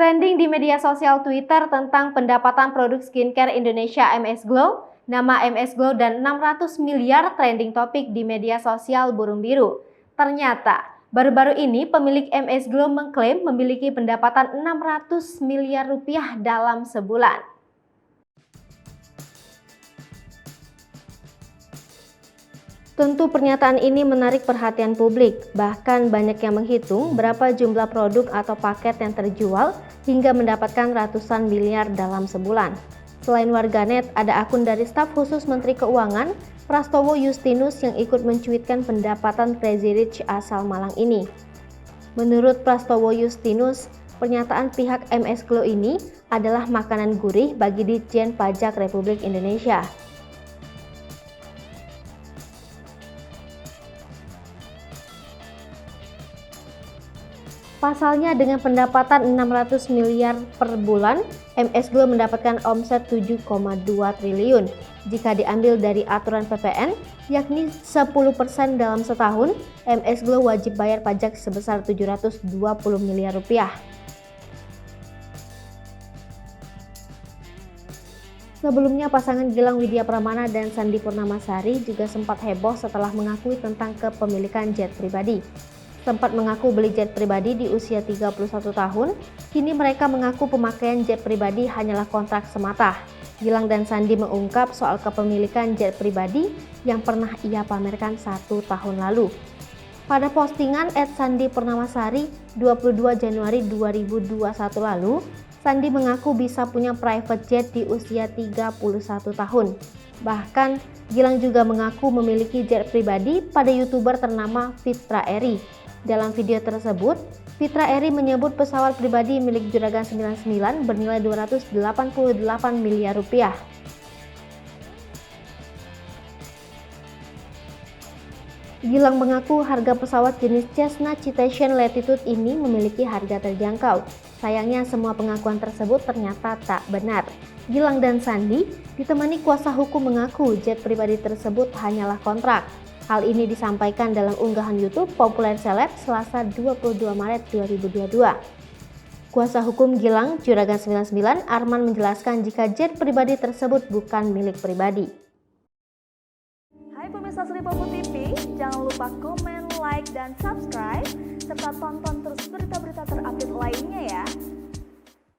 Trending di media sosial Twitter tentang pendapatan produk skincare Indonesia MS Glow, nama MS Glow dan 600 miliar trending topik di media sosial Burung Biru. Ternyata, baru-baru ini pemilik MS Glow mengklaim memiliki pendapatan 600 miliar rupiah dalam sebulan. Tentu pernyataan ini menarik perhatian publik, bahkan banyak yang menghitung berapa jumlah produk atau paket yang terjual hingga mendapatkan ratusan miliar dalam sebulan. Selain warganet, ada akun dari staf khusus Menteri Keuangan, Prastowo Justinus yang ikut mencuitkan pendapatan Crazy Rich asal Malang ini. Menurut Prastowo Justinus, pernyataan pihak MS Glow ini adalah makanan gurih bagi Ditjen Pajak Republik Indonesia. Pasalnya dengan pendapatan 600 miliar per bulan, MS Glow mendapatkan omset 7,2 triliun. Jika diambil dari aturan PPN, yakni 10% dalam setahun, MS Glow wajib bayar pajak sebesar 720 miliar rupiah. Sebelumnya pasangan Gilang Widya Pramana dan Sandi Purnamasari juga sempat heboh setelah mengakui tentang kepemilikan jet pribadi. Sempat mengaku beli jet pribadi di usia 31 tahun, kini mereka mengaku pemakaian jet pribadi hanyalah kontrak semata. Gilang dan Sandi mengungkap soal kepemilikan jet pribadi yang pernah ia pamerkan 1 tahun lalu. Pada postingan @Sandi Purnamasari 22 Januari 2021 lalu, Sandi mengaku bisa punya private jet di usia 31 tahun. Bahkan, Gilang juga mengaku memiliki jet pribadi pada YouTuber ternama Fitra Eri. Dalam video tersebut, Fitra Eri menyebut pesawat pribadi milik Juragan 99 bernilai 288 miliar rupiah. Gilang mengaku harga pesawat jenis Cessna Citation Latitude ini memiliki harga terjangkau. Sayangnya semua pengakuan tersebut ternyata tak benar. Gilang dan Sandi ditemani kuasa hukum mengaku jet pribadi tersebut hanyalah kontrak. Hal ini disampaikan dalam unggahan YouTube Populer Seleb Selasa 22 Maret 2022. Kuasa hukum Gilang, Juragan 99, Arman menjelaskan jika jet pribadi tersebut bukan milik pribadi. Hai pemirsa Sri Popo TV, jangan lupa komen, like, dan subscribe, serta tonton terus berita-berita terupdate